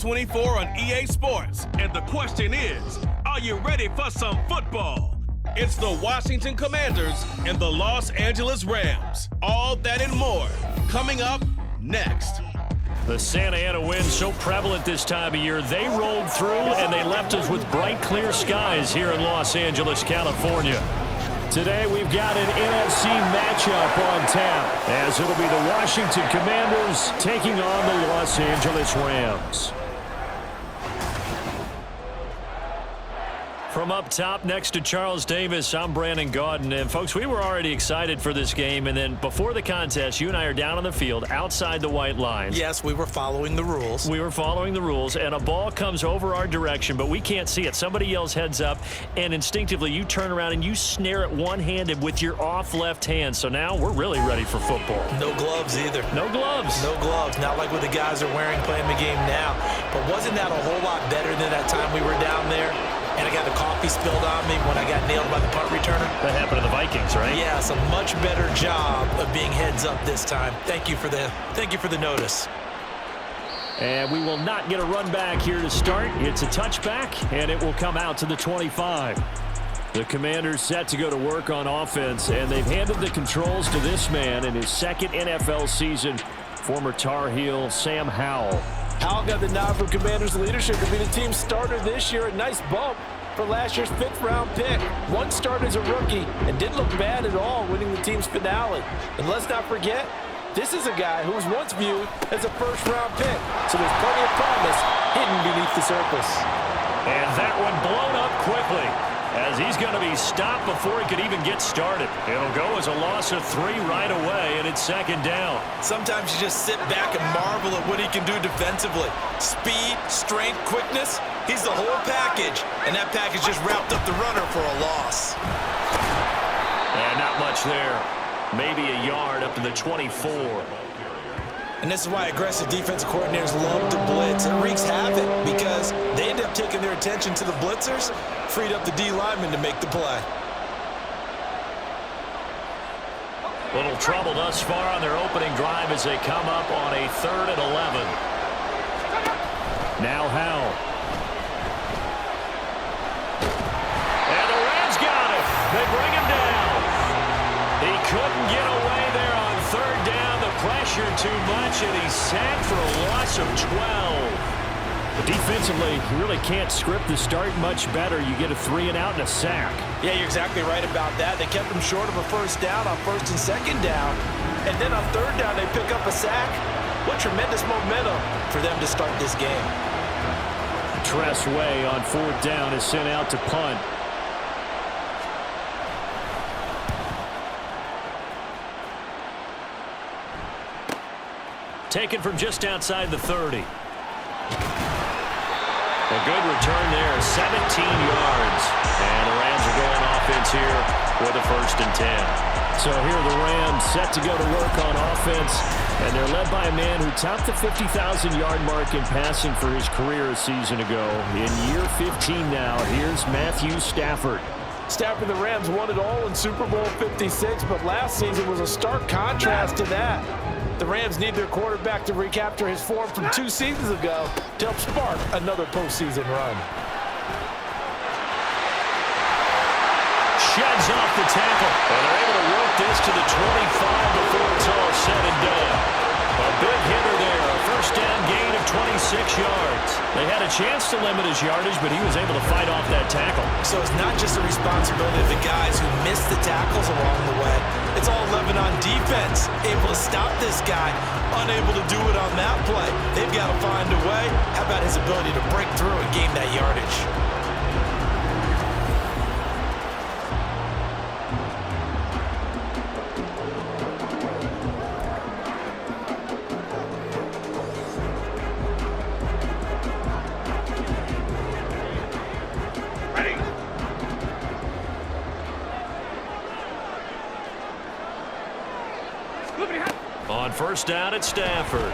24 on EA Sports. And the question is, are you ready for some football? It's the Washington Commanders and the Los Angeles Rams. All that and more coming up next. The Santa Ana wind so prevalent this time of year, they rolled through and they left us with bright, clear skies here in Los Angeles, California. Today we've got an NFC matchup on tap, as it'll be the Washington Commanders taking on the Los Angeles Rams. From up top next to Charles Davis, I'm Brandon Gaudin. And, folks, we were already excited for this game. And then before the contest, you and I are down on the field outside the white lines. Yes, we were following the rules. We were following the rules, and a ball comes over our direction, but we can't see it. Somebody yells heads up, and instinctively you turn around and you snare it one-handed with your off left hand. So now we're really ready for football. No gloves either. No gloves. No gloves. Not like what the guys are wearing playing the game now. But wasn't that a whole lot better than that time we were down there? And I got the coffee spilled on me when I got nailed by the punt returner. That happened to the Vikings, right? Yeah, it's a much better job of being heads up this time. Thank you for the notice. And we will not get a run back here to start. It's a touchback, and it will come out to the 25. The Commanders set to go to work on offense, and they've handed the controls to this man in his second NFL season, former Tar Heel Sam Howell. Howell got the nod from Commanders leadership to be the team starter this year. A nice bump for last year's 5th-round pick. One start as a rookie and didn't look bad at all, winning the team's finale. And let's not forget, this is a guy who was once viewed as a first-round pick. So there's plenty of promise hidden beneath the surface. And that one blown up quickly, as he's going to be stopped before he could even get started. It'll go as a loss of 3 right away, and it's second down. Sometimes you just sit back and marvel at what he can do defensively. Speed, strength, quickness, he's the whole package. And that package just wrapped up the runner for a loss. And not much there. Maybe a yard up to the 24. And this is why aggressive defensive coordinators love to blitz. It wreaks havoc because they end up taking their attention to the blitzers, freed up the D lineman to make the play. Little trouble thus far on their opening drive as they come up on a 3rd and 11. Now Howell. And the Rams got him. They bring him down. He couldn't get away there on 3rd down. Pressure too much, and he's sacked for a loss of 12. But defensively, you really can't script the start much better. You get a 3 and out and a sack. Yeah, you're exactly right about that. They kept him short of a 1st down on 1st and 2nd down. And then on 3rd down, they pick up a sack. What tremendous momentum for them to start this game. Tress Way on 4th down is sent out to punt. Taken from just outside the 30. A good return there, 17 yards. And the Rams are going offense here with a 1st and 10. So here are the Rams set to go to work on offense. And they're led by a man who topped the 50,000-yard mark in passing for his career a season ago. In year 15 now, here's Matthew Stafford. Stafford, the Rams won it all in Super Bowl 56, but last season was a stark contrast to that. The Rams need their quarterback to recapture his form from 2 seasons ago to help spark another postseason run. Sheds off the tackle, and they're able to work this to the 25 before it's all said and done. A big hitter there, a 1st down gain of 26 yards. They had a chance to limit his yardage, but he was able to fight off that tackle. So it's not just the responsibility of the guys who missed the tackles along the way. It's all 11 on defense, able to stop this guy, unable to do it on that play. They've got to find a way. How about his ability to break through and gain that yardage? On 1st down at Stafford.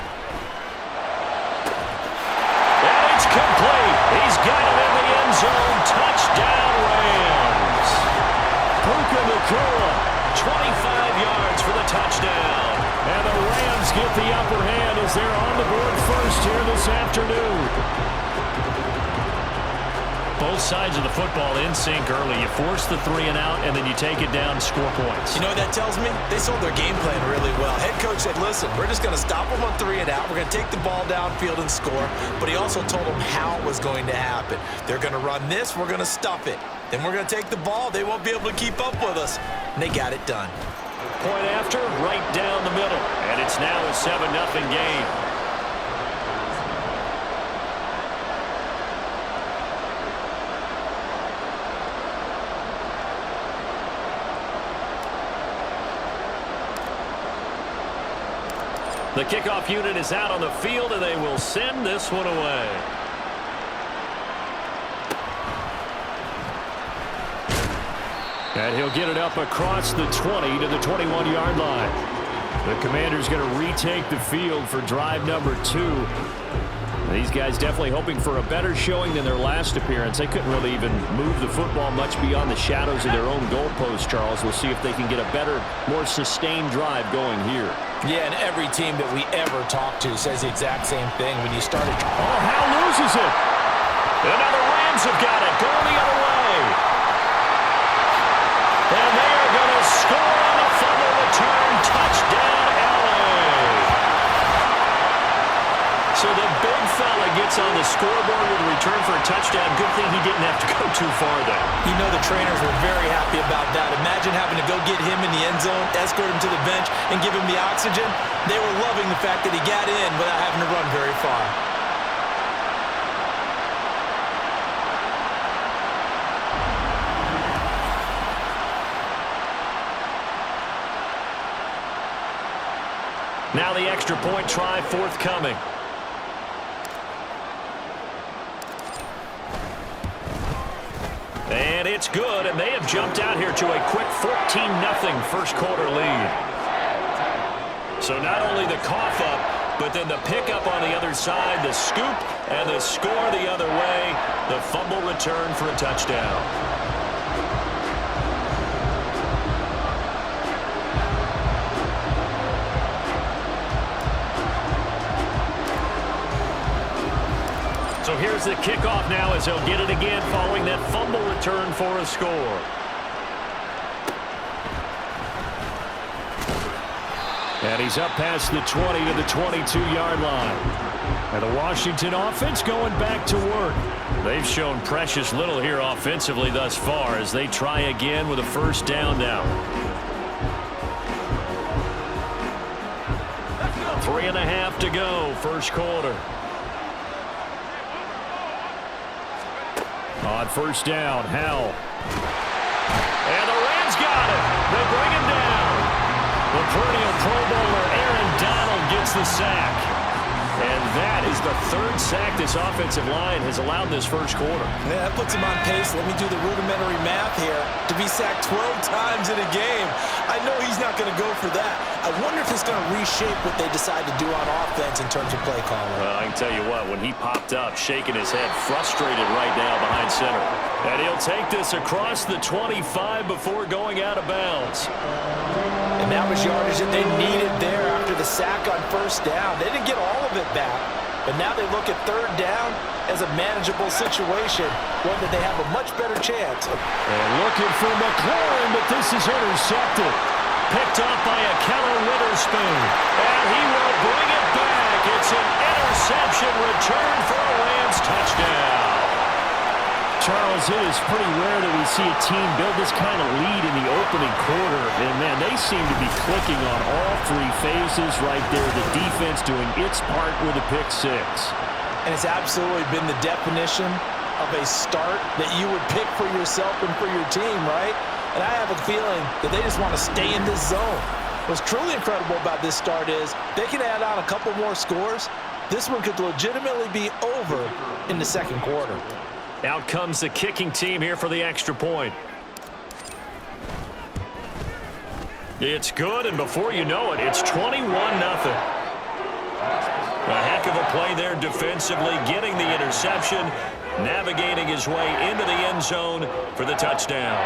And it's complete. He's got him in the end zone. Touchdown, Rams. Puka Nacua, 25 yards for the touchdown. And the Rams get the upper hand as they're on the board first here this afternoon. Both sides of the football in sync early. You force the 3-and-out, and then you take it down and score points. You know what that tells me? They sold their game plan really well. Head coach said, listen, we're just going to stop them on 3-and-out. We're going to take the ball downfield and score. But he also told them how it was going to happen. They're going to run this. We're going to stuff it. Then we're going to take the ball. They won't be able to keep up with us. And they got it done. Point after, right down the middle. And it's now a 7-0 game. The kickoff unit is out on the field, and they will send this one away. And he'll get it up across the 20 to the 21-yard line. The Commanders going to retake the field for drive number 2. These guys definitely hoping for a better showing than their last appearance. They couldn't really even move the football much beyond the shadows of their own goalpost, Charles. We'll see if they can get a better, more sustained drive going here. Yeah, and every team that we ever talk to says the exact same thing when you started. Oh, Hal loses it. And now the Rams have got it. Going the other way. And they are going to score on a fumble return. Touchdown, LA. So the big fella gets on the scoreboard with a return for a touchdown. Good thing he didn't have to go too far there. You know the trainers were very happy about that. Imagine having to go get him in the end zone, escort him to the bench, and give him the oxygen. They were loving the fact that he got in without having to run very far. Now the extra point try forthcoming. And it's good, and they have jumped out here to a quick 14-0 first quarter lead. So not only the cough up, but then the pickup on the other side, the scoop, and the score the other way, the fumble return for a touchdown. So here's the kickoff now as he'll get it again following that fumble return for a score. And he's up past the 20 to the 22-yard line. And the Washington offense going back to work. They've shown precious little here offensively thus far as they try again with a first down now. 3.5 to go, first quarter. On first down, Howell. And the Rams got it. They bring him down. The perennial Pro Bowler Aaron Donald gets the sack. And that is the third sack this offensive line has allowed this first quarter. Yeah, that puts him on pace. Let me do the rudimentary math here. To be sacked 12 times in a game, I know he's not going to go for that. I wonder if it's going to reshape what they decide to do on offense in terms of play calling. Well, I can tell you what, when he popped up, shaking his head, frustrated right now behind center. And he'll take this across the 25 before going out of bounds. And that was yardage that they needed there after the sack on first down. They didn't get all of it back, but now they look at third down as a manageable situation, one that they have a much better chance. And looking for McLaurin, but this is intercepted. Picked up by a Keller Witherspoon. And he will bring it back. It's an interception return for a Rams touchdown. Charles, it is pretty rare that we see a team build this kind of lead in the opening quarter. And, man, they seem to be clicking on all three phases right there. The defense doing its part with a pick six. And it's absolutely been the definition of a start that you would pick for yourself and for your team, right? And I have a feeling that they just want to stay in this zone. What's truly incredible about this start is they can add on a couple more scores. This one could legitimately be over in the second quarter. Out comes the kicking team here for the extra point. It's good, and before you know it, it's 21-0. A heck of a play there defensively, getting the interception, navigating his way into the end zone for the touchdown.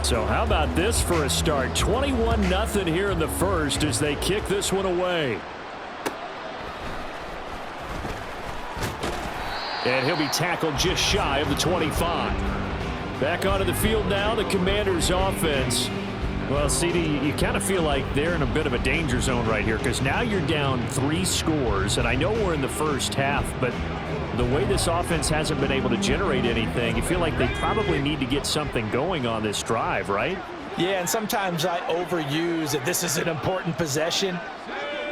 So how about this for a start? 21-0 here in the first as they kick this one away. And he'll be tackled just shy of the 25. Back onto the field now, the Commanders' offense. Well, CD, you kind of feel like they're in a bit of a danger zone right here because now you're down 3 scores, and I know we're in the first half, but the way this offense hasn't been able to generate anything, you feel like they probably need to get something going on this drive, right? Yeah, and sometimes I overuse that this is an important possession,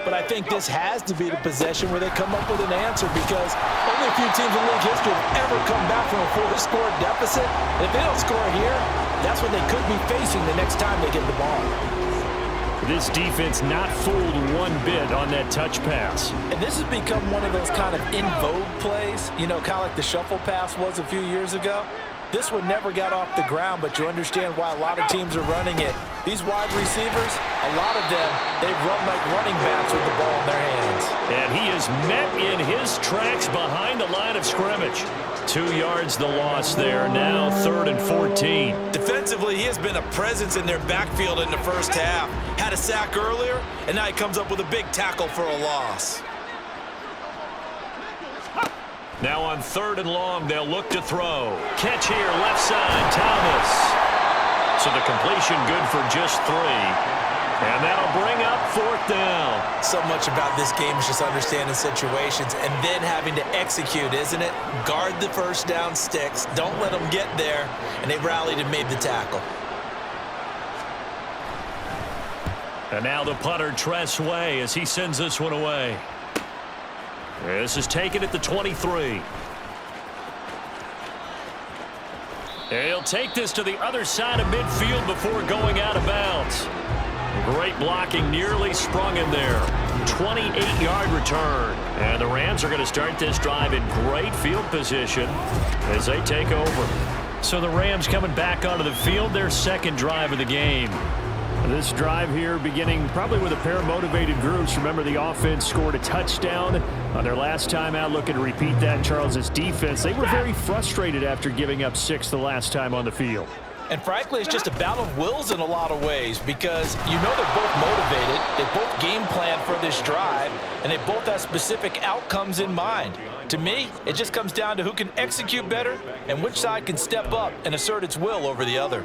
but I think this has to be the possession where they come up with an answer because only a few teams in league history have ever come back from a 4-score deficit. And if they don't score here, that's what they could be facing the next time they get the ball. This defense not fooled one bit on that touch pass. And this has become one of those kind of in vogue plays, you know, kind of like the shuffle pass was a few years ago. This one never got off the ground, but you understand why a lot of teams are running it. These wide receivers, a lot of them, they've run like running backs with the ball in their hands. And he is met in his tracks behind the line of scrimmage. 2 yards the loss there. Now 3rd and 14. Defensively, he has been a presence in their backfield in the first half. Had a sack earlier, and now he comes up with a big tackle for a loss. Now on 3rd and long, they'll look to throw. Catch here, left side, Thomas. So the completion good for just 3. And that'll bring up 4th down. So much about this game is just understanding situations and then having to execute, isn't it? Guard the first down sticks. Don't let them get there. And they rallied and made the tackle. And now the punter, Tress Way, as he sends this one away. This is taken at the 23. He'll take this to the other side of midfield before going out of bounds. Great blocking, nearly sprung him there. 28-yard return. And the Rams are going to start this drive in great field position as they take over. So the Rams coming back onto the field, their 2nd drive of the game. This drive here beginning probably with a pair of motivated groups. Remember, the offense scored a touchdown on their last time out. Looking to repeat that. Charles's defense, they were very frustrated after giving up 6 the last time on the field. And frankly, it's just a battle of wills in a lot of ways because you know they're both motivated. They both game plan for this drive, and they both have specific outcomes in mind. To me, it just comes down to who can execute better and which side can step up and assert its will over the other.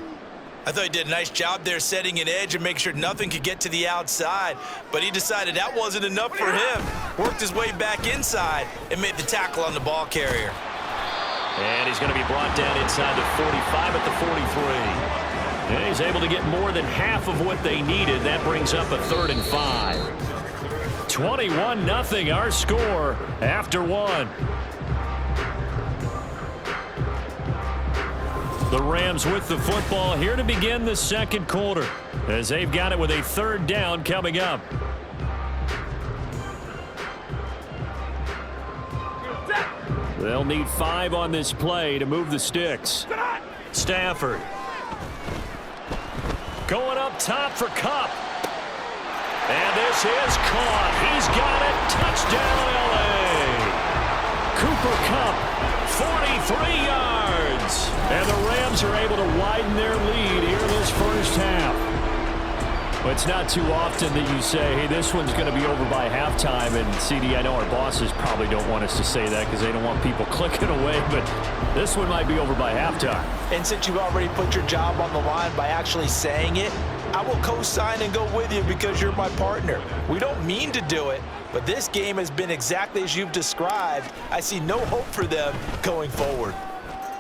I thought he did a nice job there setting an edge and make sure nothing could get to the outside, but he decided that wasn't enough for him. Worked his way back inside and made the tackle on the ball carrier. And he's going to be brought down inside the 45 at the 43. And he's able to get more than half of what they needed. That brings up a 3rd and 5. 21-0 our score after 1. The Rams with the football here to begin the 2nd quarter as they've got it with a 3rd down coming up. They'll need 5 on this play to move the sticks. Stafford going up top for Kupp. And this is caught. He's got it. Touchdown, L.A. Cooper Kupp, 43 yards. And the Rams are able to widen their lead here in this first half. But it's not too often that you say, hey, this one's going to be over by halftime. And, CD, I know our bosses probably don't want us to say that because they don't want people clicking away. But this one might be over by halftime. And since you've already put your job on the line by actually saying it, I will co-sign and go with you because you're my partner. We don't mean to do it, but this game has been exactly as you've described. I see no hope for them going forward.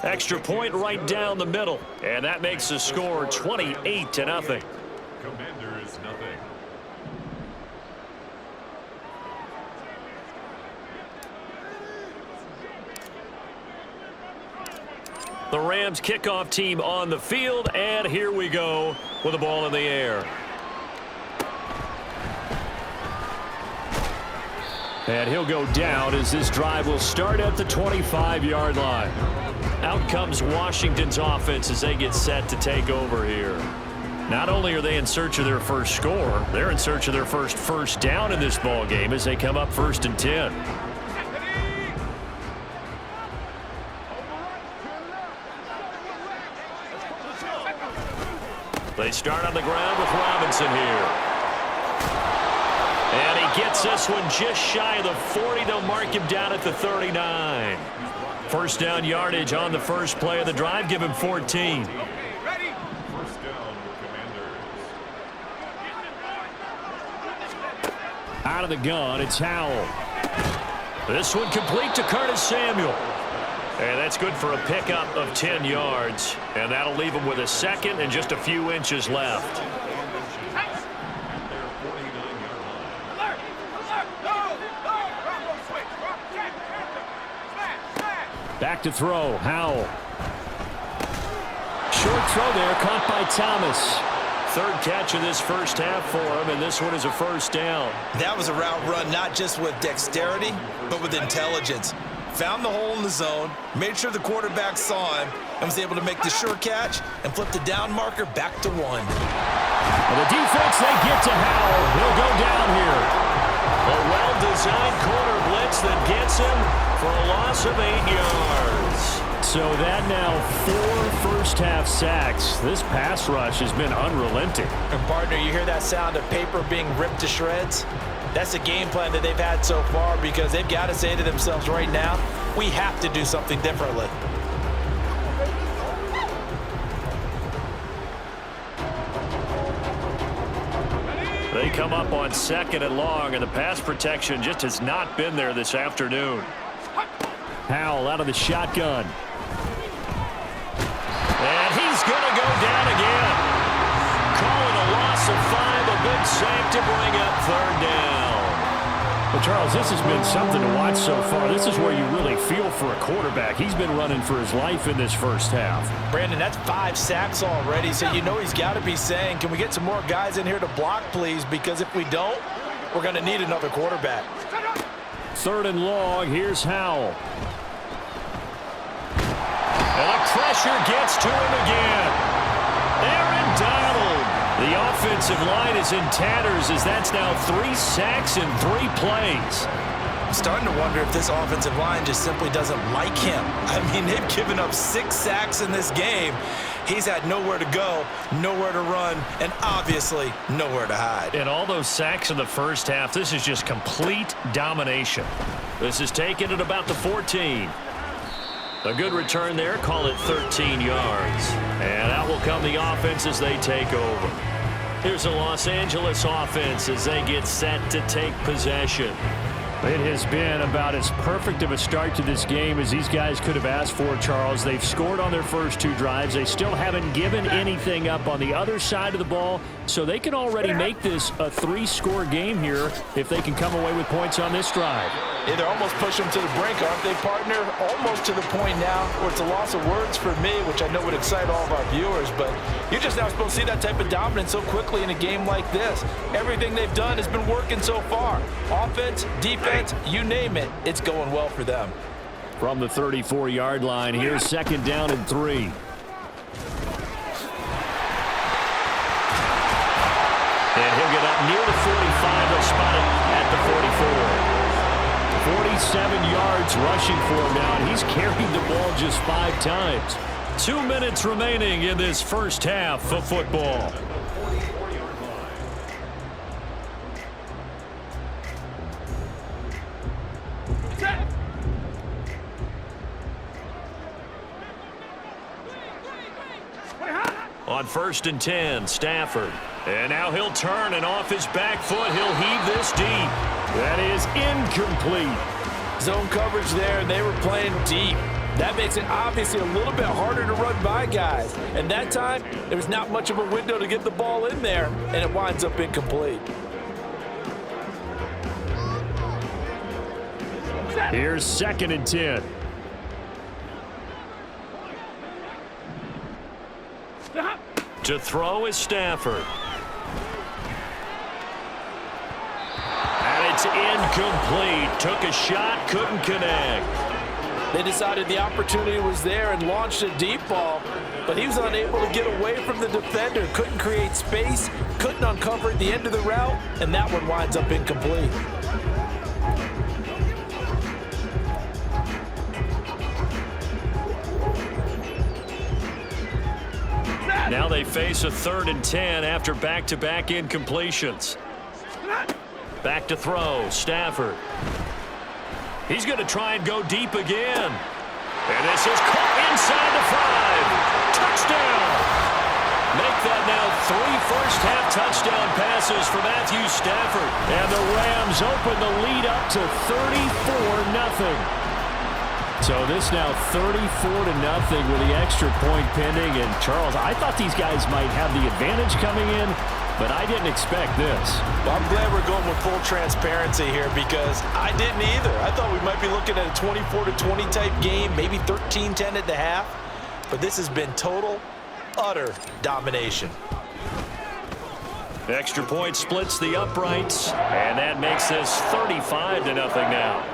Extra point right down the middle. And that makes the score 28-0. Commanders nothing. The Rams kickoff team on the field, and here we go with the ball in the air. And he'll go down as this drive will start at the 25-yard line. Out comes Washington's offense as they get set to take over here. Not only are they in search of their first score, they're in search of their first down in this ball game as they come up 1st and 10. They start on the ground with Robinson here. And he gets this one just shy of the 40. They'll mark him down at the 39. First down yardage on the first play of the drive. Give him 14. Out of the gun, it's Howell. This one complete to Curtis Samuel. And that's good for a pickup of 10 yards. And that'll leave him with a second and just a few inches left. Back to throw, Howell. Short throw there, caught by Thomas. Third catch of this first half for him, and this one is a first down. That was a route run not just with dexterity, but with intelligence. Found the hole in the zone, made sure the quarterback saw him, and was able to make the sure catch and flip the down marker back to 1. And the defense, they get to Howell. He'll go down here. A well-designed corner blitz that gets him for a loss of 8 yards. So that now 4 first-half sacks. This pass rush has been unrelenting. And partner, you hear that sound of paper being ripped to shreds? That's the game plan that they've had so far, because they've got to say to themselves right now, we have to do something differently. They come up on 2nd and long, and the pass protection just has not been there this afternoon. Howell out of the shotgun. And he's going to go down again. Call it a loss of 5, a big sack to bring up 3rd down. Well, Charles, this has been something to watch so far. This is where you really feel for a quarterback. He's been running for his life in this first half. Brandon, that's 5 sacks already, so you know he's got to be saying, can we get some more guys in here to block, please? Because if we don't, we're going to need another quarterback. 3rd and long, here's Howell. And the pressure gets to him again. Aaron Donald. The offensive line is in tatters as that's now 3 sacks in 3 plays. I'm starting to wonder if this offensive line just simply doesn't like him. I mean, they've given up 6 sacks in this game. He's had nowhere to go, nowhere to run, and obviously nowhere to hide. And all those sacks in the first half, this is just complete domination. This is taken at about the 14. A good return there, call it 13 yards. And out will come the offense as they take over. Here's the Los Angeles offense as they get set to take possession. It has been about as perfect of a start to this game as these guys could have asked for, Charles. They've scored on their first 2 drives. They still haven't given anything up on the other side of the ball, so they can already make this a 3-score game here if they can come away with points on this drive. Yeah, they're almost pushing them to the brink, aren't they, partner? Almost to the point now where it's a loss of words for me, which I know would excite all of our viewers, but you're just not supposed to see that type of dominance so quickly in a game like this. Everything they've done has been working so far. Offense, defense, you name it, it's going well for them. From the 34-yard line, here's 2nd down and 3. And he'll get up near the 45. They'll spot it at the 44. 47 yards rushing for him now, and he's carried the ball just 5 times. 2 minutes remaining in this first half of football. On 1st and 10, Stafford. And now he'll turn, and off his back foot, he'll heave this deep. That is incomplete. Zone coverage there, and they were playing deep. That makes it obviously a little bit harder to run by guys. And that time, there was not much of a window to get the ball in there, and it winds up incomplete. Here's 2nd and 10. To throw is Stafford. And it's incomplete. Took a shot, couldn't connect. They decided the opportunity was there and launched a deep ball, but he was unable to get away from the defender. Couldn't create space, couldn't uncover at the end of the route, and that one winds up incomplete. Now they face a 3rd and 10 after back-to-back incompletions. Back to throw, Stafford. He's going to try and go deep again. And this is caught inside the 5. Touchdown! Make that now 3 first-half touchdown passes for Matthew Stafford. And the Rams open the lead up to 34-0. So this now 34-0 with the extra point pending. And Charles, I thought these guys might have the advantage coming in, but I didn't expect this. Well, I'm glad we're going with full transparency here because I didn't either. I thought we might be looking at a 24-20 type game, maybe 13-10 at the half. But this has been total, utter domination. Extra point splits the uprights, and that makes this 35-0 now.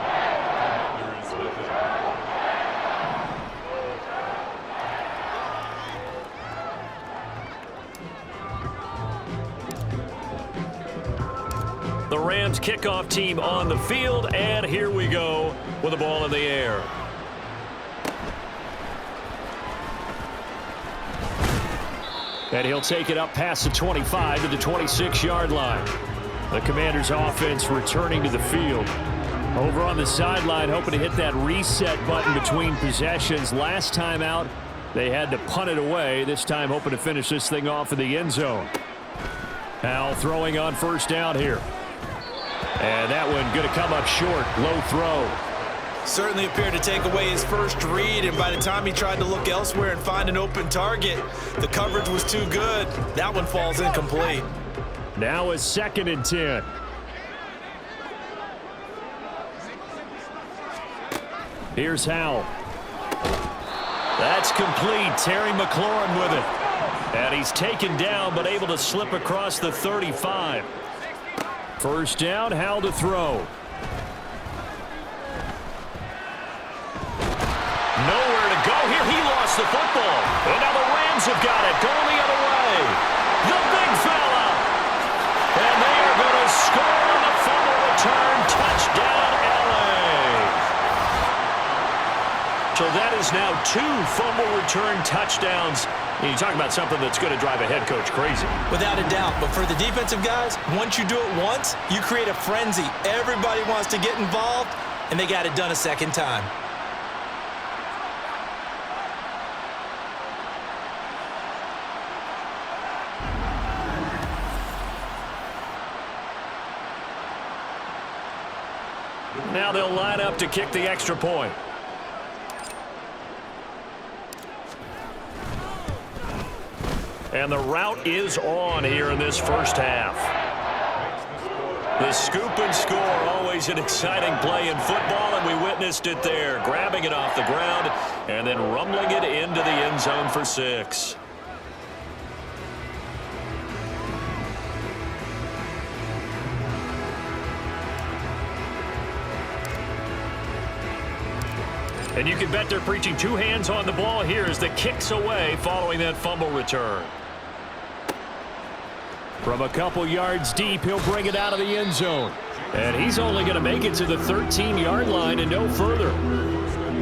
The Rams kickoff team on the field, and here we go with the ball in the air. And he'll take it up past the 25 to the 26-yard line. The Commanders' offense returning to the field. Over on the sideline, hoping to hit that reset button between possessions. Last time out, they had to punt it away. This time, hoping to finish this thing off in the end zone. Al throwing on first down here. And that one going to come up short. Low throw. Certainly appeared to take away his first read, and by the time he tried to look elsewhere and find an open target, the coverage was too good. That one falls incomplete. Now a 2nd and 10. Here's Howell. That's complete. Terry McLaurin with it. And he's taken down, but able to slip across the 35. First down, Howell to throw. Nowhere to go here. He lost the football. And now the Rams have got it. Going the other way. The big fella. And they are going to score on the fumble return. Touchdown, LA. So that is now 2 fumble return touchdowns. And you talk about something that's going to drive a head coach crazy. Without a doubt, but for the defensive guys, once you do it once, you create a frenzy. Everybody wants to get involved, and they got it done a second time. Now they'll line up to kick the extra point. And the route is on here in this first half. The scoop and score, always an exciting play in football, and we witnessed it there. Grabbing it off the ground and then rumbling it into the end zone for 6. And you can bet they're preaching 2 hands on the ball here as the kick's away following that fumble return. From a couple yards deep, he'll bring it out of the end zone. And he's only going to make it to the 13-yard line and no further.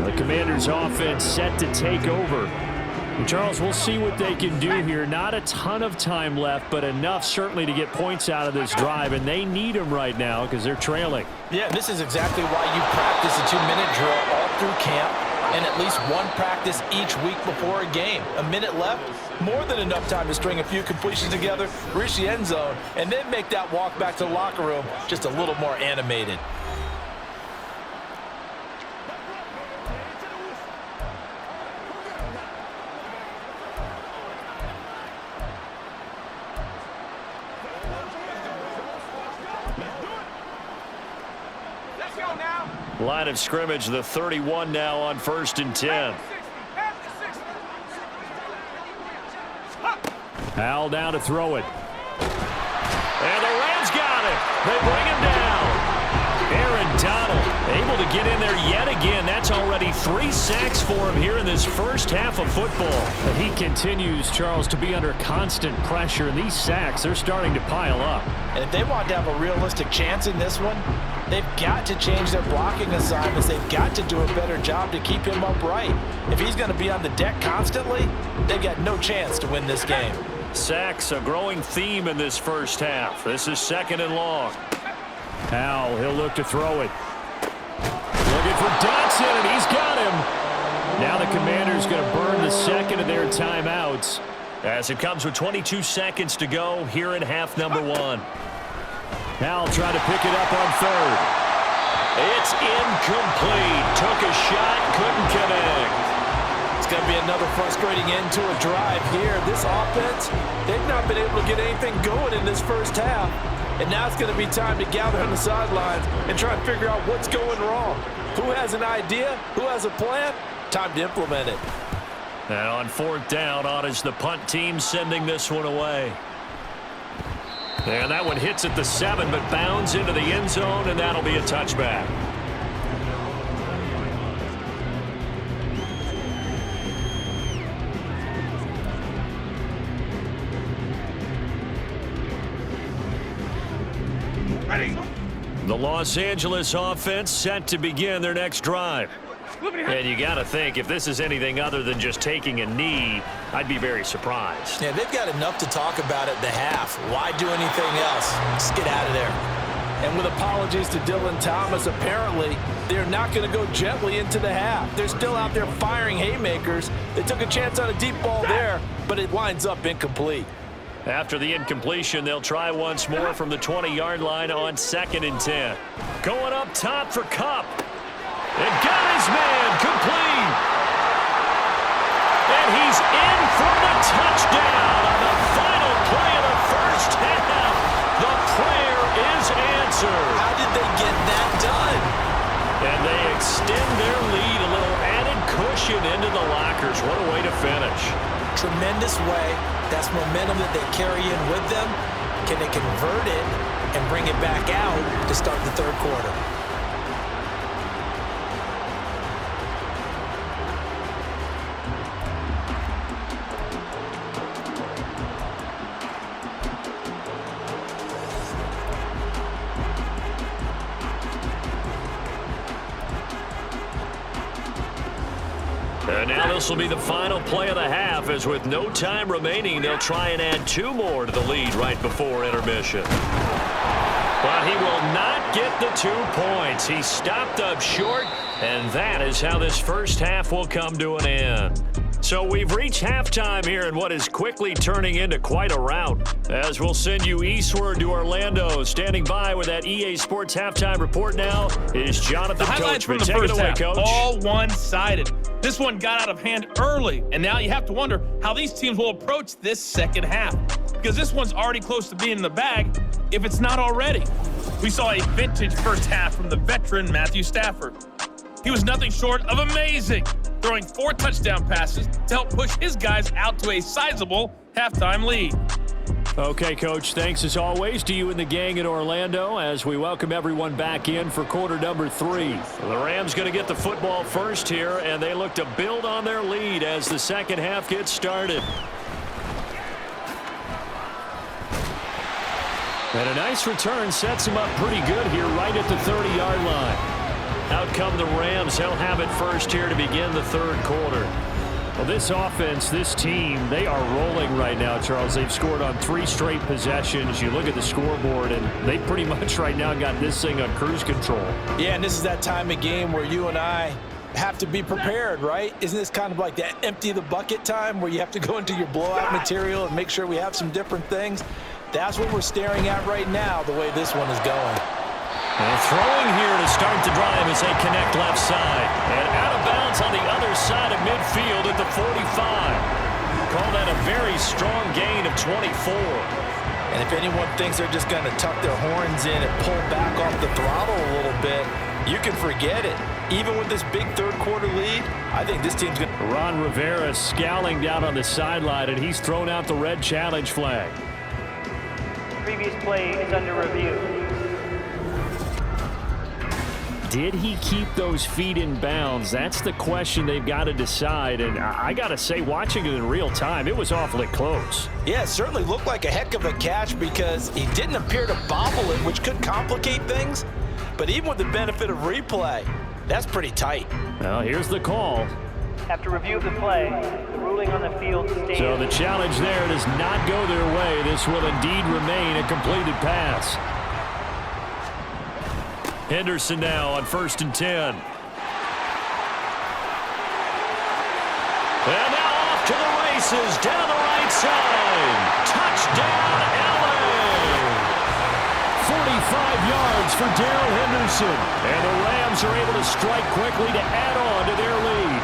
The Commanders' offense set to take over. And Charles, we'll see what they can do here. Not a ton of time left, but enough certainly to get points out of this drive. And they need them right now because they're trailing. Yeah, this is exactly why you practice a 2-minute drill all through camp and at least one practice each week before a game. A minute left, more than enough time to string a few completions together, reach the end zone, and then make that walk back to the locker room just a little more animated. Line of scrimmage, the 31 now on 1st and 10. Howell down to throw it. And the Rams got it. They bring him down. Aaron Donald able to get in there yet again. That's already 3 sacks for him here in this first half of football. But he continues, Charles, to be under constant pressure. And these sacks, they're starting to pile up. And if they want to have a realistic chance in this one, they've got to change their blocking assignments. They've got to do a better job to keep him upright. If he's going to be on the deck constantly, they've got no chance to win this game. Sacks, a growing theme in this first half. This is 2nd and long. Now he'll look to throw it. Looking for Dotson, and he's got him. Now the Commanders going to burn the second of their timeouts. As it comes with 22 seconds to go here in half number 1. Now trying to pick it up on 3rd. It's incomplete. Took a shot, couldn't connect. It's going to be another frustrating end to a drive here. This offense, they've not been able to get anything going in this first half. And now it's going to be time to gather on the sidelines and try and figure out what's going wrong. Who has an idea? Who has a plan? Time to implement it. And on 4th down, on is the punt team sending this one away. And that one hits at the 7, but bounds into the end zone, and that'll be a touchback. The Los Angeles offense set to begin their next drive. And you got to think, if this is anything other than just taking a knee, I'd be very surprised. Yeah, they've got enough to talk about at the half. Why do anything else? Just get out of there. And with apologies to Dylan Thomas, apparently they're not going to go gently into the half. They're still out there firing haymakers. They took a chance on a deep ball there, but it winds up incomplete. After the incompletion, they'll try once more from the 20-yard line on 2nd and 10. Going up top for Kupp. And got his man complete. And he's in for the touchdown on the final play of the first half. The prayer is answered. How did they get that done? And they extend their lead, a little added cushion into the lockers. What a way to finish. Tremendous way. That's momentum that they carry in with them. Can they convert it and bring it back out to start the 3rd quarter? And now this will be the final play of the half, as with no time remaining, they'll try and add 2 more to the lead right before intermission. But he will not get the 2 points. He stopped up short, and that is how this first half will come to an end. So we've reached halftime here in what is quickly turning into quite a rout. As we'll send you eastward to Orlando. Standing by with that EA Sports halftime report now is Jonathan Coachman. Take it away, half, Coach. all one-sided. This one got out of hand early, and now you have to wonder how these teams will approach this second half, because this one's already close to being in the bag, if it's not already. We saw a vintage first half from the veteran Matthew Stafford. He was nothing short of amazing, throwing 4 touchdown passes to help push his guys out to a sizable halftime lead. Okay, Coach, thanks as always to you and the gang in Orlando as we welcome everyone back in for quarter number 3. The Rams going to get the football first here, and they look to build on their lead as the second half gets started. And a nice return sets him up pretty good here right at the 30-yard line. Out come the Rams. They'll have it first here to begin the 3rd quarter. Well, this offense, this team, they are rolling right now, Charles. They've scored on 3 straight possessions. You look at the scoreboard, and they pretty much right now got this thing on cruise control. Yeah, and this is that time of game where you and I have to be prepared, right? Isn't this kind of like that empty the bucket time where you have to go into your blowout material and make sure we have some different things? That's what we're staring at right now, the way this one is going. And throwing here to start the drive as they connect left side. And out of bounds on the other side of midfield at the 45. Call that a very strong gain of 24. And if anyone thinks they're just going to tuck their horns in and pull back off the throttle a little bit, you can forget it. Even with this big 3rd quarter lead, I think this team's going to... Ron Rivera scowling down on the sideline, and he's thrown out the red challenge flag. Previous play is under review. did he keep those feet in bounds? That's the question they've got to decide. And I got to say, watching it in real time, it was awfully close. Yeah, it certainly looked like a heck of a catch because he didn't appear to bobble it, which could complicate things. But even with the benefit of replay, that's pretty tight. Well, here's the call. After review of the play, the ruling on the field stands. So the challenge there does not go their way. This will indeed remain a completed pass. Henderson now on 1st and 10. And now off to the races down the right side. Touchdown, LA! 45 yards for Darrell Henderson. And the Rams are able to strike quickly to add on to their lead.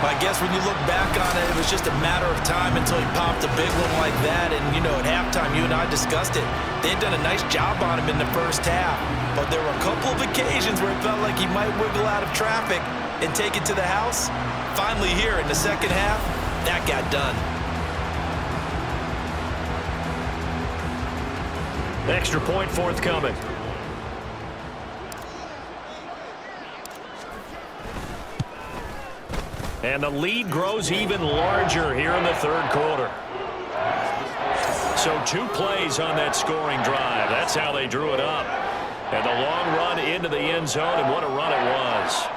I guess when you look back on it, it was just a matter of time until he popped a big one like that. And, you know, at halftime, you and I discussed it. They had done a nice job on him in the first half. But there were a couple of occasions where it felt like he might wiggle out of traffic and take it to the house. Finally here in the second half, that got done. Extra point forthcoming. And the lead grows even larger here in the third quarter. So 2 plays on that scoring drive. That's how they drew it up. And the long run into the end zone, and what a run it was.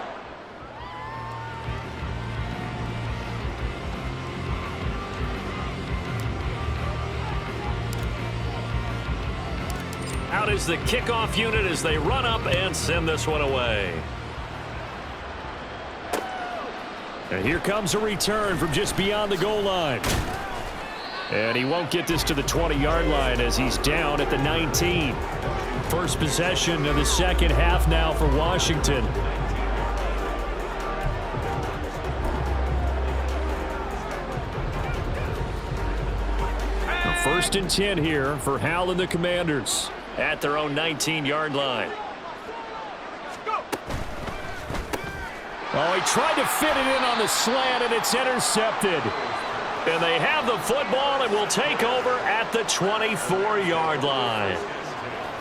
Out is the kickoff unit as they run up and send this one away. And here comes a return from just beyond the goal line. And he won't get this to the 20-yard line as he's down at the 19. First possession of the second half now for Washington. First and 10 here for Hal and the Commanders at their own 19-yard line. Oh, he tried to fit it in on the slant, and it's intercepted. And they have the football and will take over at the 24-yard line.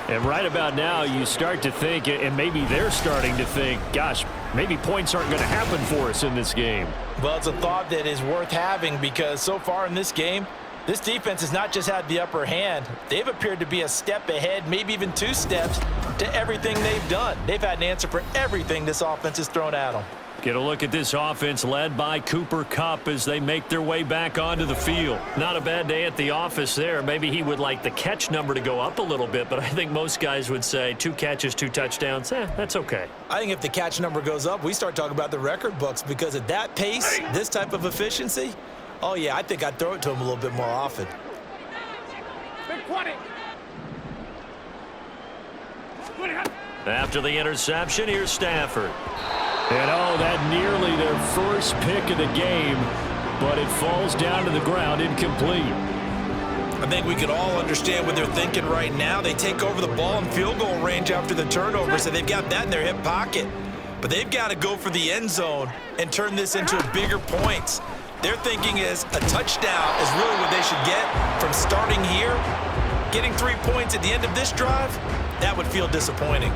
And right about now, you start to think, and maybe they're starting to think, gosh, maybe points aren't going to happen for us in this game. Well, it's a thought that is worth having because so far in this game, this defense has not just had the upper hand. They've appeared to be a step ahead, maybe even 2 steps to everything they've done. They've had an answer for everything this offense has thrown at them. Get a look at this offense led by Cooper Kupp as they make their way back onto the field. Not a bad day at the office there. Maybe he would like the catch number to go up a little bit, but I think most guys would say 2 catches, 2 touchdowns. That's okay. I think if the catch number goes up, we start talking about the record books because at that pace, this type of efficiency, oh, yeah, I think I'd throw it to him a little bit more often. After the interception, here's Stafford. And oh, that nearly their first pick of the game, but it falls down to the ground incomplete. I think we can all understand what they're thinking right now. They take over the ball in field goal range after the turnover, so they've got that in their hip pocket. But they've got to go for the end zone and turn this into a bigger points. Their thinking is a touchdown is really what they should get from starting here. Getting 3 points at the end of this drive, that would feel disappointing.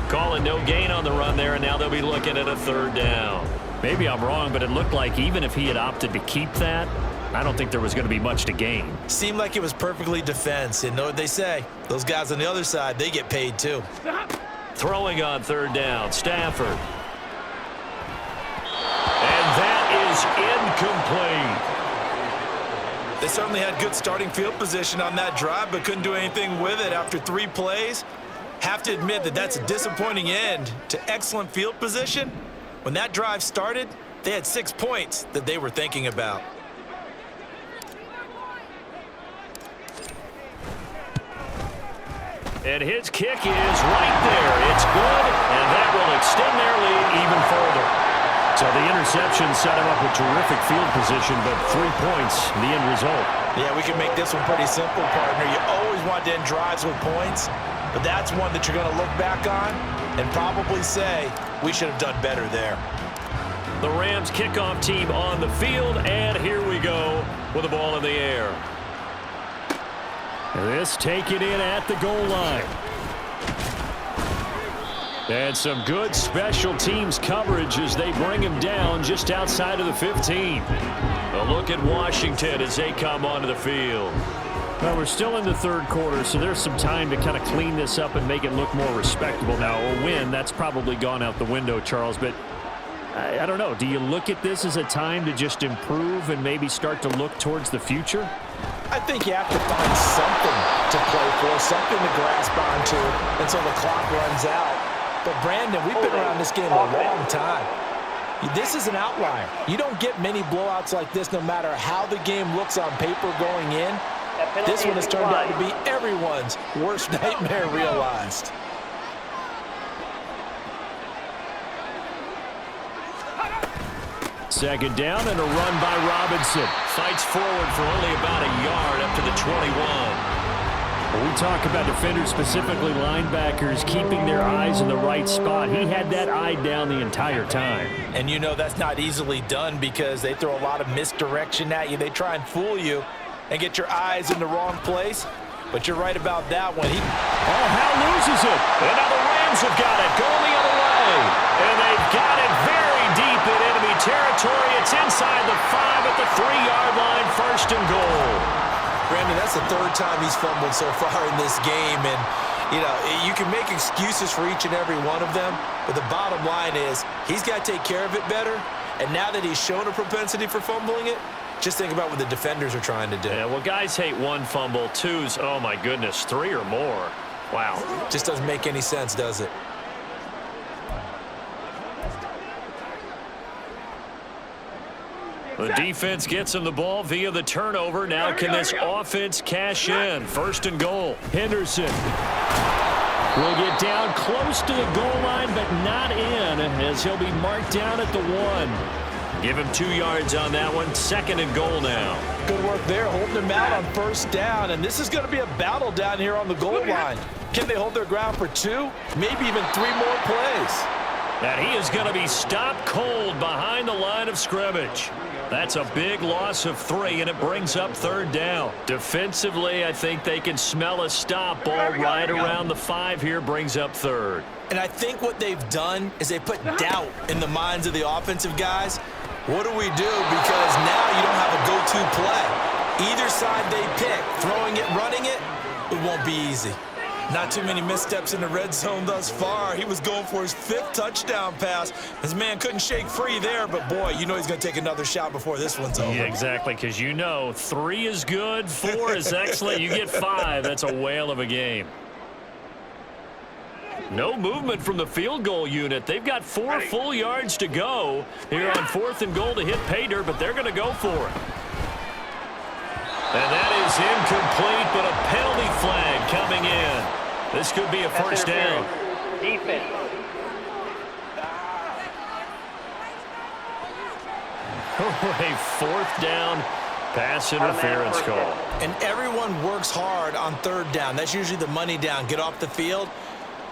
Calling no gain on the run there, and now they'll be looking at a 3rd down. Maybe I'm wrong, but it looked like even if he had opted to keep that, I don't think there was going to be much to gain. Seemed like it was perfectly defense. And know what they say? Those guys on the other side, they get paid too. Throwing on 3rd down, Stafford. And that is incomplete. They certainly had good starting field position on that drive, but couldn't do anything with it after 3 plays. Have to admit that that's a disappointing end to excellent field position. When that drive started, they had 6 points that they were thinking about. And his kick is right there. It's good, and that will extend their lead even further. So the interception set him up with terrific field position, but 3 points, the end result. Yeah, we can make this one pretty simple, partner. You always want to end drives with points, but that's one that you're going to look back on and probably say, we should have done better there. The Rams kickoff team on the field, and here we go with the ball in the air. This taken in at the goal line. And some good special teams coverage as they bring him down just outside of the 15. A look at Washington as they come onto the field. Well, we're still in the third quarter, so there's some time to kind of clean this up and make it look more respectable. Now, a win, that's probably gone out the window, Charles, but I don't know. Do you look at this as a time to just improve and maybe start to look towards the future? I think you have to find something to play for, something to grasp onto until the clock runs out. But, Brandon, we've been around this game a long time. This is an outlier. You don't get many blowouts like this no matter how the game looks on paper going in. This one has turned out to be everyone's worst nightmare realized. Second down and a run by Robinson. Fights forward for only about a yard up to the 21. When we talk about defenders, specifically linebackers, keeping their eyes in the right spot, he had that eye down the entire time. And you know that's not easily done because they throw a lot of misdirection at you. They try and fool you and get your eyes in the wrong place. But you're right about that one. Howe loses it. And now the Rams have got it going the other way. And they've got it very deep in enemy territory. It's inside the 5 at the 3-yard line, first and goal. Brandon, that's the third time he's fumbled so far in this game. And, you know, you can make excuses for each and every one of them. But the bottom line is he's got to take care of it better. And now that he's shown a propensity for fumbling it, just think about what the defenders are trying to do. Yeah, well, guys hate one fumble, twos, oh my goodness, 3 or more. Wow. Just doesn't make any sense, does it? The defense gets him the ball via the turnover. Now can this offense cash in? First and goal. Henderson will get down close to the goal line, but not in, as he'll be marked down at the 1. Give him 2 yards on that one. Second and goal now. Good work there, holding him out on first down. And this is going to be a battle down here on the goal line. Can they hold their ground for 2, maybe even 3 more plays? And he is going to be stopped cold behind the line of scrimmage. That's a big loss of 3, and it brings up third down. Defensively, I think they can smell a stop. Ball right around the 5 here, brings up third. And I think what they've done is they put doubt in the minds of the offensive guys. What do we do? Because now you don't have a go-to play. Either side they pick, throwing it, running it, it won't be easy. Not too many missteps in the red zone thus far. He was going for his 5th touchdown pass. His man couldn't shake free there, but boy, you know he's going to take another shot before this one's over. Yeah, exactly, because you know 3 is good, 4 is excellent. You get 5, that's a whale of a game. No movement from the field goal unit. They've got 4 full yards to go here on 4th and goal to hit pay dirt, but they're going to go for it. And that is incomplete, but a penalty flag coming in. This could be a first down. Defense. A 4th down pass interference call. And everyone works hard on 3rd down. That's usually the money down. Get off the field.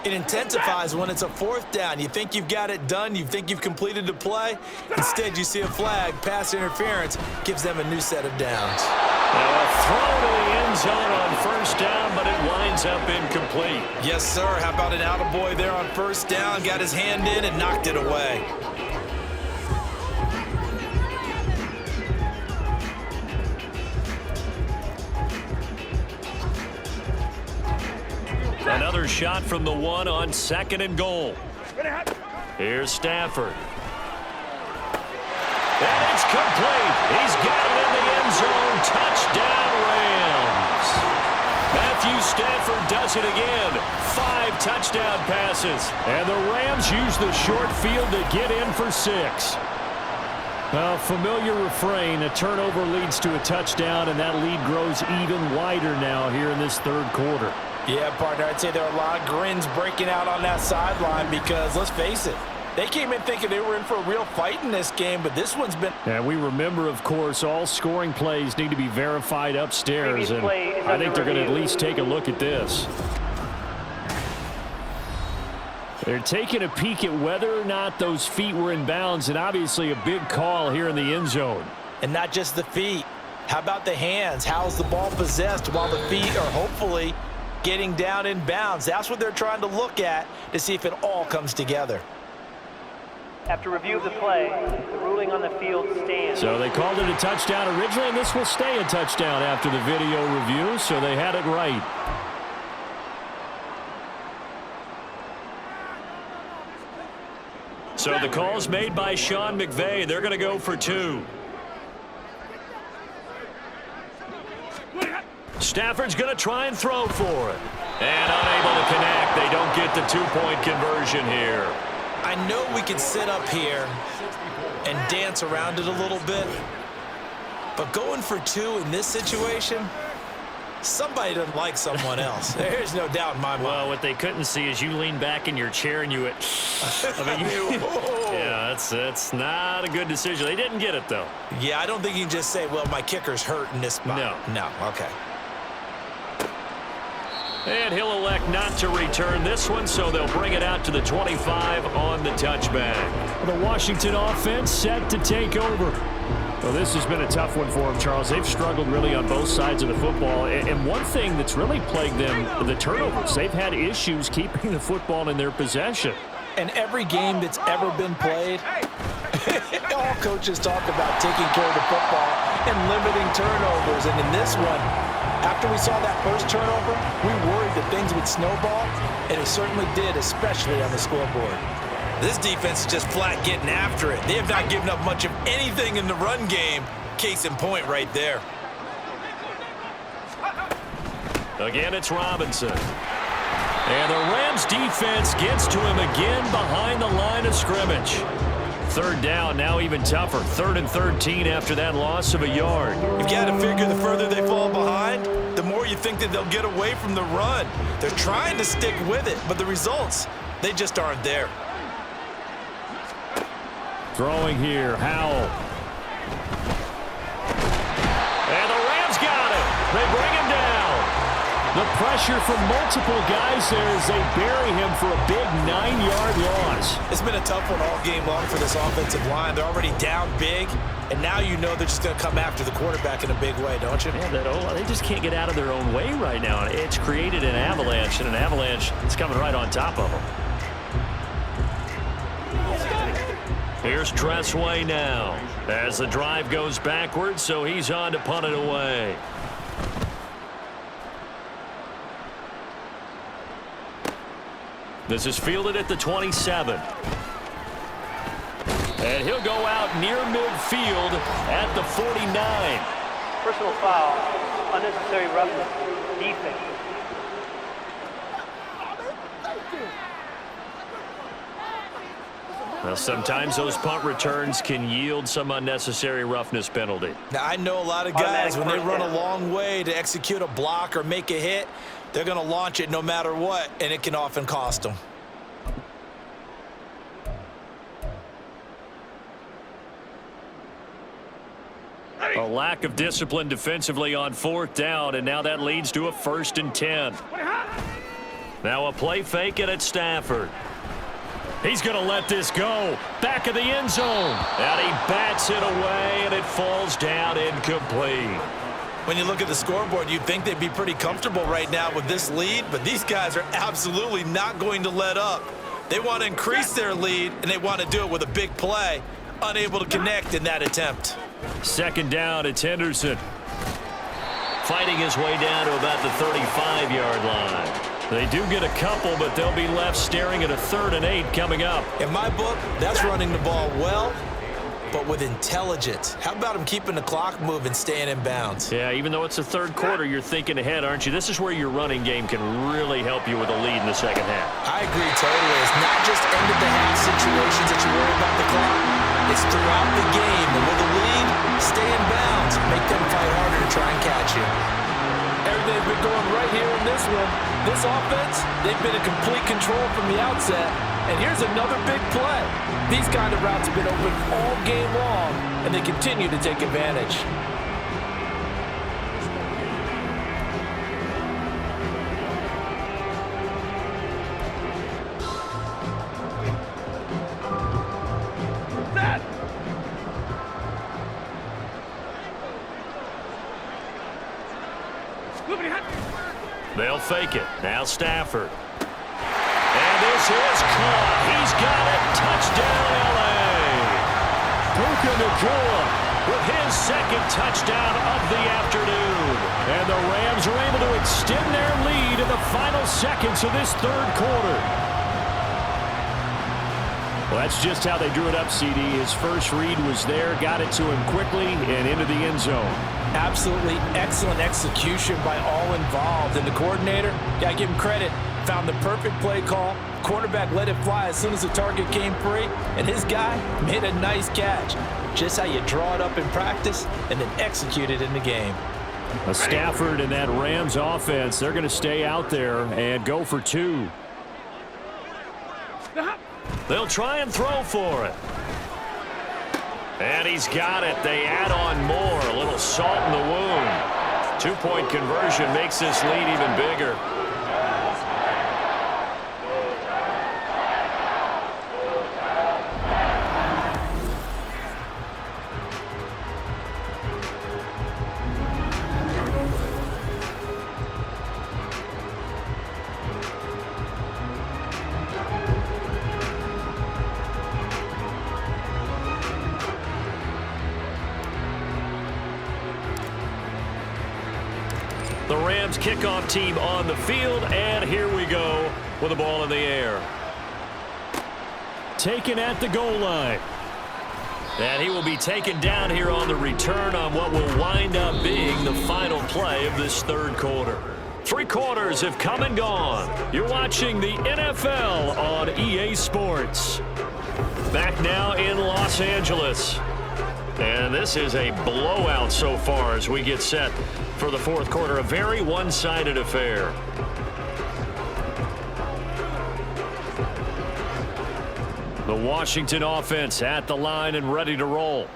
It intensifies when it's a 4th down. You think you've got it done. You think you've completed the play. Instead, you see a flag. Pass interference gives them a new set of downs. Now a throw to the end zone on first down, but it winds up incomplete. Yes, sir. How about an attaboy there on first down? Got his hand in and knocked it away. Another shot from the 1 on 2nd and goal. Here's Stafford. And it's complete. He's got it in the end zone. Touchdown, Rams. Matthew Stafford does it again. 5 touchdown passes. And the Rams use the short field to get in for 6. A familiar refrain. A turnover leads to a touchdown, and that lead grows even wider now here in this third quarter. Yeah, partner, I'd say there are a lot of grins breaking out on that sideline because, let's face it, they came in thinking they were in for a real fight in this game, but this one's been... And we remember, of course, all scoring plays need to be verified upstairs, and I think they're going to at least take a look at this. They're taking a peek at whether or not those feet were in bounds, and obviously a big call here in the end zone. And not just the feet. How about the hands? How's the ball possessed while the feet are hopefully getting down in bounds. That's what they're trying to look at to see if it all comes together. After review of the play, the ruling on the field stands. So they called it a touchdown originally, and this will stay a touchdown after the video review, so they had it right. So the call's made by Sean McVay. They're going to go for 2. Stafford's going to try and throw for it. And unable to connect. They don't get the 2-point conversion here. I know we can sit up here and dance around it a little bit, but going for 2 in this situation, somebody doesn't like someone else. There's no doubt in my mind. Well, what they couldn't see is you lean back in your chair and you went, yeah, that's not a good decision. They didn't get it, though. Yeah, I don't think you can just say, well, my kicker's hurt in this spot. No, okay. And he'll elect not to return this one, so they'll bring it out to the 25 on the touchback. The Washington offense set to take over. Well, this has been a tough one for them, Charles. They've struggled really on both sides of the football. And one thing that's really plagued them, the turnovers. They've had issues keeping the football in their possession. And every game that's ever been played, all coaches talk about taking care of the football and limiting turnovers. And in this one, after we saw that first turnover, we worried that things would snowball, and it certainly did, especially on the scoreboard. This defense is just flat getting after it. They have not given up much of anything in the run game. Case in point right there. Again, it's Robinson. And the Rams defense gets to him again behind the line of scrimmage. Third down, now even tougher. 3rd and 13 after that loss of a yard. You've got to figure the further they fall behind, the more you think that they'll get away from the run. They're trying to stick with it, but the results, they just aren't there. Throwing here, Howell. And the Rams got it. They bring him down. The pressure from multiple guys there as they bury him for a big 9-yard loss. It's been a tough one all game long for this offensive line. They're already down big, and now you know they're just going to come after the quarterback in a big way, don't you? Yeah, they just can't get out of their own way right now. It's created an avalanche, and an avalanche is coming right on top of them. Here's Tressway now as the drive goes backwards, so he's on to punt it away. This is fielded at the 27. And he'll go out near midfield at the 49. Personal foul, unnecessary roughness, defense. Well, sometimes those punt returns can yield some unnecessary roughness penalty. Now, I know a lot of guys, when they run a long way to execute a block or make a hit, they're going to launch it no matter what, and it can often cost them. A lack of discipline defensively on 4th down, and now that leads to a 1st and 10. Now a play fake it at Stafford. He's going to let this go. Back of the end zone. And he bats it away, and it falls down incomplete. When you look at the scoreboard, you'd think they'd be pretty comfortable right now with this lead, but these guys are absolutely not going to let up. They want to increase their lead, and they want to do it with a big play. Unable to connect in that attempt. 2nd down, it's Henderson. Fighting his way down to about the 35-yard line. They do get a couple, but they'll be left staring at a 3rd and 8 coming up. In my book, that's running the ball well, but with intelligence. How about him keeping the clock moving, staying in bounds? Yeah, even though it's the 3rd quarter, you're thinking ahead, aren't you? This is where your running game can really help you with a lead in the 2nd half. I agree totally. It's not just end-of-the-half situations that you worry about the clock. It's throughout the game. And with a lead, stay in bounds. Make them fight harder to try and catch you. Everything's been going right here in this one. This offense, they've been in complete control from the outset. And here's another big play. These kind of routes have been open all game long, and they continue to take advantage. They'll fake it. Now Stafford. And this is caught. He's got it. Touchdown, L.A. Puka Nacua with his second touchdown of the afternoon. And the Rams are able to extend their lead in the final seconds of this third quarter. Well, that's just how they drew it up, CD. His first read was there, got it to him quickly, and into the end zone. Absolutely excellent execution by all involved. And the coordinator, got to give him credit, found the perfect play call. Quarterback let it fly as soon as the target came free, and his guy made a nice catch. Just how you draw it up in practice and then execute it in the game. Stafford and that Rams offense, they're going to stay out there and go for two. They'll try and throw for it. And he's got it. They add on more. A little salt in the wound. 2-point conversion makes this lead even bigger. The Rams kickoff team on the field, and here we go with the ball in the air. Taken at the goal line. And he will be taken down here on the return on what will wind up being the final play of this third quarter. 3 quarters have come and gone. You're watching the NFL on EA Sports. Back now in Los Angeles. And this is a blowout so far as we get set for the fourth quarter. A very one-sided affair. The Washington offense at the line and ready to roll.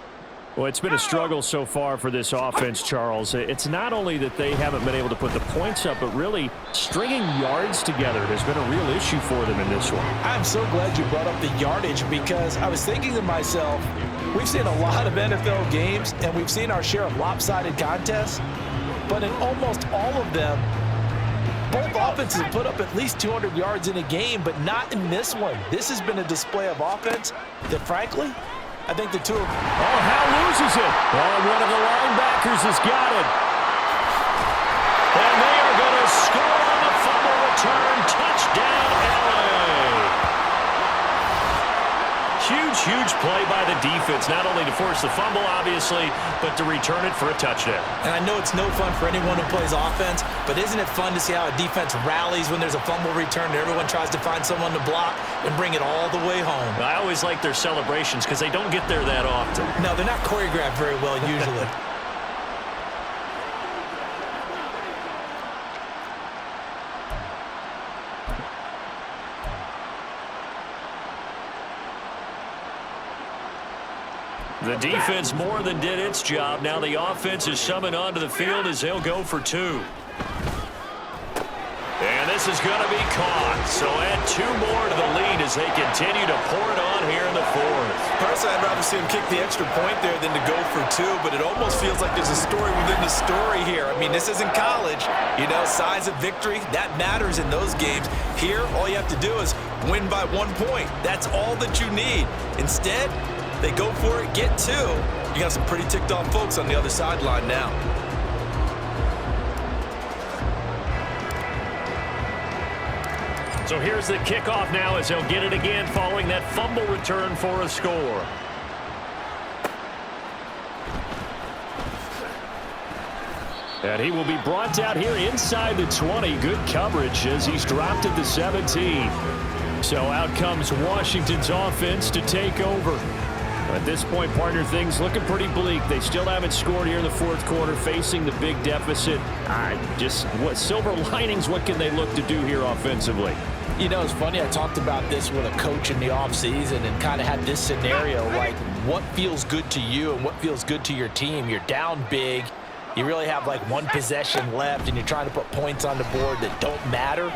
Well, it's been a struggle so far for this offense, Charles. It's not only that they haven't been able to put the points up, but really stringing yards together has been a real issue for them in this one. I'm so glad you brought up the yardage, because I was thinking to myself, we've seen a lot of NFL games, and we've seen our share of lopsided contests, but in almost all of them, both offenses have put up at least 200 yards in a game, but not in this one. This has been a display of offense that, frankly, I think the two of them. Oh, Hal loses it. Oh, one of the linebackers has got it. And they are going to score on the fumble return. Touchdown, L.A. Huge play by the defense, not only to force the fumble, obviously, but to return it for a touchdown. And I know it's no fun for anyone who plays offense, but isn't it fun to see how a defense rallies when there's a fumble return and everyone tries to find someone to block and bring it all the way home? I always like their celebrations because they don't get there that often. No, they're not choreographed very well usually. The defense more than did its job. Now the offense is summoned onto the field as they'll go for 2. And this is going to be caught. So add 2 more to the lead as they continue to pour it on here in the fourth. Personally, I'd rather see him kick the extra point there than to go for 2, but it almost feels like there's a story within the story here. I mean, this isn't college. You know, size of victory, that matters in those games. Here, all you have to do is win by 1 point. That's all that you need. Instead, they go for it, get 2. You got some pretty ticked off folks on the other sideline now. So here's the kickoff now as they'll get it again following that fumble return for a score. And he will be brought down here inside the 20. Good coverage as he's dropped at the 17. So out comes Washington's offense to take over. At this point, partner, things looking pretty bleak. They still haven't scored here in the fourth quarter, facing the big deficit. Just what silver linings, what can they look to do here offensively? You know, it's funny, I talked about this with a coach in the offseason and kind of had this scenario, like what feels good to you and what feels good to your team. You're down big. You really have like 1 possession left, and you're trying to put points on the board that don't matter.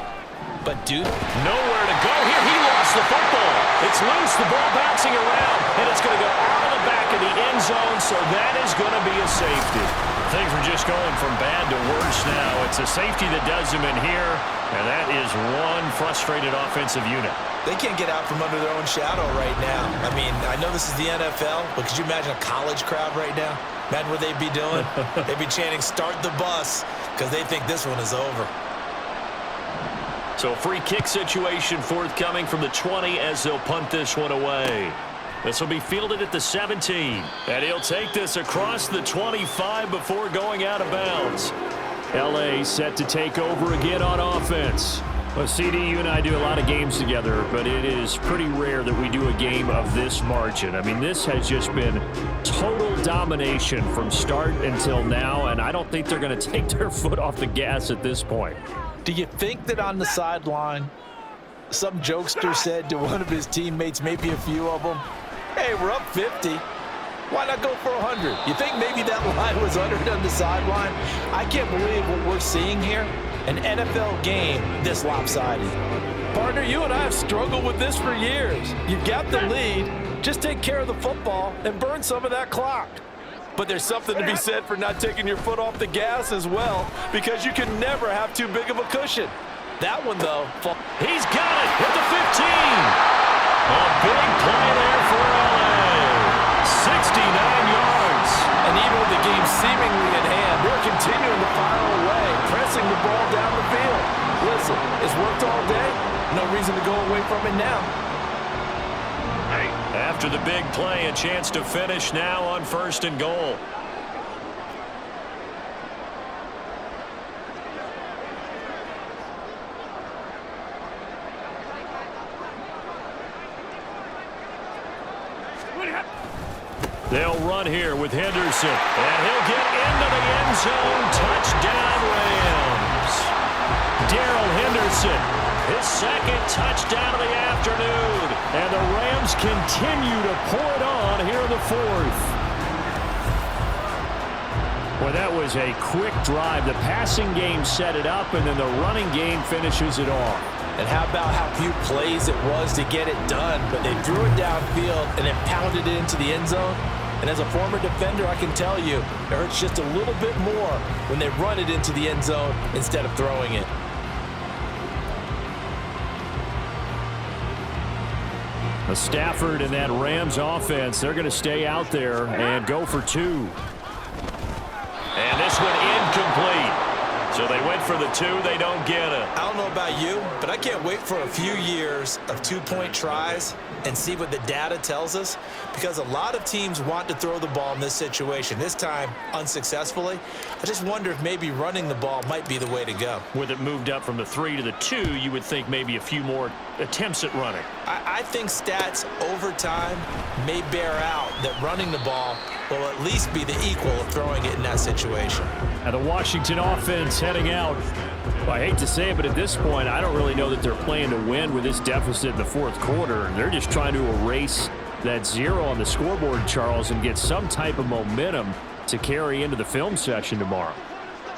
But, dude, nowhere to go here. He lost the football. It's loose. The ball bouncing around, and it's going to go out of the back of the end zone, so that is going to be a safety. Things are just going from bad to worse now. It's a safety that does them in here, and that is one frustrated offensive unit. They can't get out from under their own shadow right now. I mean, I know this is the NFL, but could you imagine a college crowd right now? Imagine what they'd be doing. They'd be chanting, "Start the bus," because they think this one is over. So free kick situation forthcoming from the 20 as they'll punt this one away. This will be fielded at the 17. And he'll take this across the 25 before going out of bounds. L.A. set to take over again on offense. Well, CD, you and I do a lot of games together, but it is pretty rare that we do a game of this margin. I mean, this has just been total domination from start until now, and I don't think they're going to take their foot off the gas at this point. Do you think that on the sideline, some jokester said to one of his teammates, maybe a few of them, "Hey, we're up 50. Why not go for 100? You think maybe that line was uttered on the sideline? I can't believe what we're seeing here. An NFL game this lopsided. Partner, you and I have struggled with this for years. You've got the lead. Just take care of the football and burn some of that clock. But there's something to be said for not taking your foot off the gas as well, because you can never have too big of a cushion. That one, though. He's got it at the 15. A big play there for L.A. 69 yards. And even with the game seemingly in hand, they're continuing to fire away, pressing the ball down the field. Listen, it's worked all day. No reason to go away from it now. After the big play, a chance to finish now on 1st and goal. They'll run here with Henderson, and he'll get into the end zone. Touchdown, Rams. Darrell Henderson, his second touchdown of the afternoon, and the Rams continue to pour it on here in the 4th. Well, that was a quick drive. The passing game set it up, and then the running game finishes it off. And how about how few plays it was to get it done, but they threw it downfield and then pounded it into the end zone. And as a former defender, I can tell you, it hurts just a little bit more when they run it into the end zone instead of throwing it. Stafford and that Rams offense, they're going to stay out there and go for 2. And this one incomplete. So they went for the 2. They don't get it. I don't know about you, but I can't wait for a few years of 2-point tries and see what the data tells us, because a lot of teams want to throw the ball in this situation. This time, unsuccessfully. I just wonder if maybe running the ball might be the way to go. With it moved up from the 3 to the 2, you would think maybe a few more attempts at running. I think stats over time may bear out that running the ball will at least be the equal of throwing it in that situation. And the Washington offense heading out. Well, I hate to say it, but at this point, I don't really know that they're playing to win with this deficit in the 4th quarter. They're just trying to erase that 0 on the scoreboard, Charles, and get some type of momentum to carry into the film session tomorrow.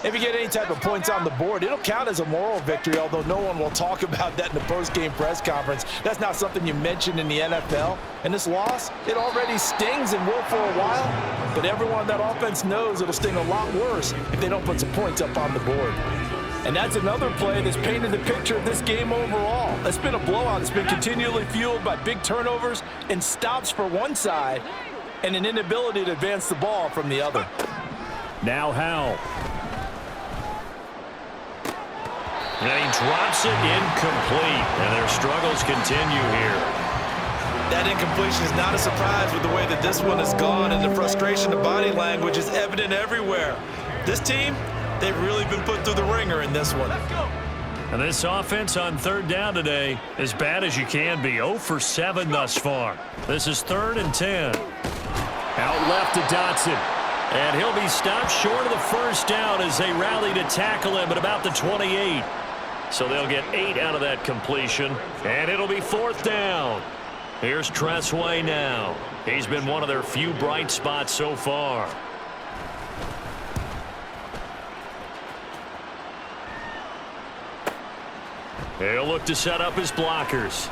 If you get any type of points on the board, it'll count as a moral victory, although no one will talk about that in the post-game press conference. That's not something you mention in the NFL. And this loss, it already stings and will for a while, but everyone on that offense knows it'll sting a lot worse if they don't put some points up on the board. And that's another play that's painted the picture of this game overall. It's been a blowout. It's been continually fueled by big turnovers and stops for one side and an inability to advance the ball from the other. Now Howell. And he drops it incomplete, and their struggles continue here. That incompletion is not a surprise with the way that this one has gone, and the frustration of body language is evident everywhere. This team, they've really been put through the ringer in this one. And this offense on 3rd down today, as bad as you can be, 0 for 7 thus far. This is 3rd and 10. Out left to Dotson. And he'll be stopped short of the 1st down as they rally to tackle him at about the 28. So they'll get 8 out of that completion, and it'll be 4th down. Here's Tressway now. He's been one of their few bright spots so far. He'll look to set up his blockers.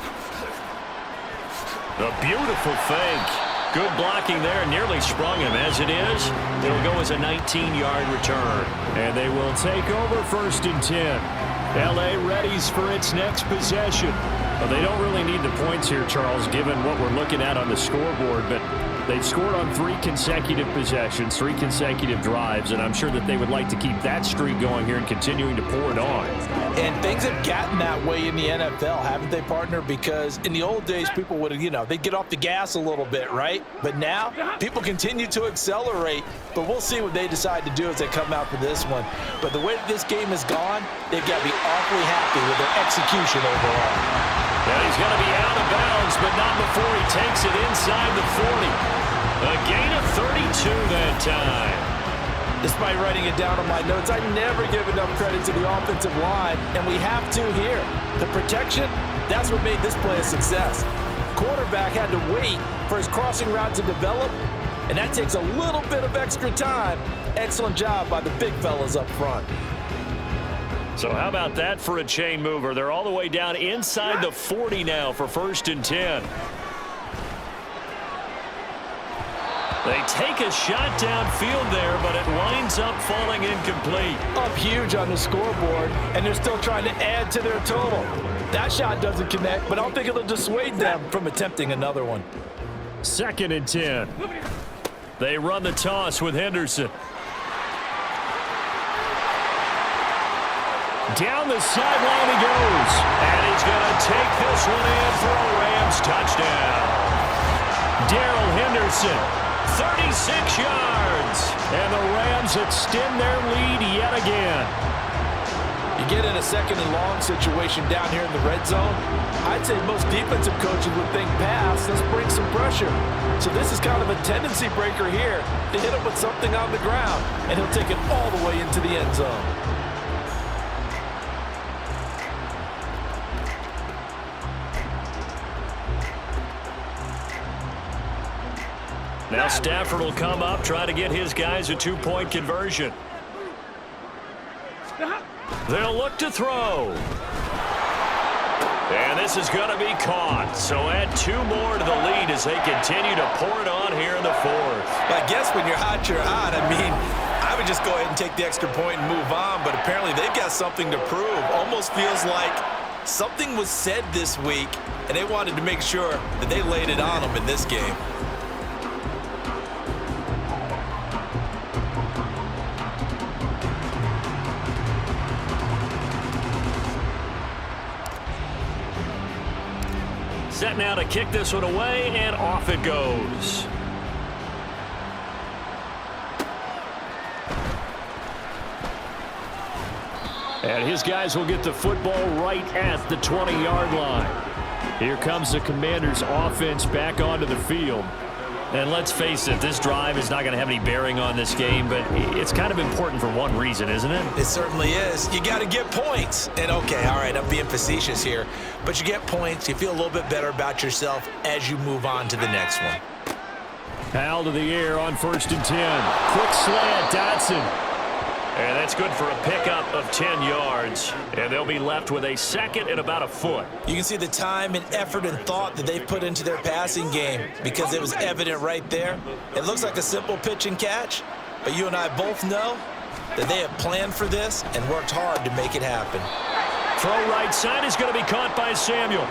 A beautiful fake. Good blocking there, nearly sprung him. As it is, it'll go as a 19-yard return. And they will take over 1st and 10. L.A. readies for its next possession. Well, they don't really need the points here, Charles, given what we're looking at on the scoreboard, but they've scored on 3 consecutive possessions, 3 consecutive drives, and I'm sure that they would like to keep that streak going here and continuing to pour it on. And things have gotten that way in the NFL, haven't they, partner? Because in the old days, people would have, they'd get off the gas a little bit, right? But now, people continue to accelerate, but we'll see what they decide to do as they come out for this one. But the way that this game has gone, they've got to be awfully happy with their execution overall. And he's going to be out of bounds, but not before he takes it inside the 40. A gain of 32 that time. Despite writing it down on my notes, I never give enough credit to the offensive line, and we have to here. The protection, that's what made this play a success. Quarterback had to wait for his crossing route to develop, and that takes a little bit of extra time. Excellent job by the big fellas up front. So how about that for a chain mover? They're all the way down inside the 40 now for 1st and 10. They take a shot downfield there, but it winds up falling incomplete. Up huge on the scoreboard, and they're still trying to add to their total. That shot doesn't connect, but I don't think it'll dissuade them from attempting another one. 2nd and 10. They run the toss with Henderson. Down the sideline he goes. And he's going to take this one in for a Rams touchdown. Darrell Henderson, 36 yards. and the Rams extend their lead yet again. You get in a 2nd and long situation down here in the red zone, I'd say most defensive coaches would think pass, let's bring some pressure. So this is kind of a tendency breaker here to hit him with something on the ground, and he'll take it all the way into the end zone. Now Stafford will come up, try to get his guys a 2-point conversion. They'll look to throw. And this is going to be caught. So add 2 more to the lead as they continue to pour it on here in the 4th. I guess when you're hot, you're hot. I mean, I would just go ahead and take the extra point and move on, but apparently they've got something to prove. Almost feels like something was said this week, and they wanted to make sure that they laid it on them in this game. Set now to kick this one away, and off it goes. And his guys will get the football right at the 20-yard line. Here comes the Commanders' offense back onto the field. And let's face it, this drive is not going to have any bearing on this game, but it's kind of important for one reason, isn't it? It certainly is. You got to get points. And okay, all right, I'm being facetious here, but you get points, you feel a little bit better about yourself as you move on to the next one. Powell to the air on 1st and 10. Quick slant, Dotson. And that's good for a pickup of 10 yards. And they'll be left with a 2nd and about a foot. You can see the time and effort and thought that they've put into their passing game because it was evident right there. It looks like a simple pitch and catch, but you and I both know that they have planned for this and worked hard to make it happen. Throw right side is going to be caught by Samuel.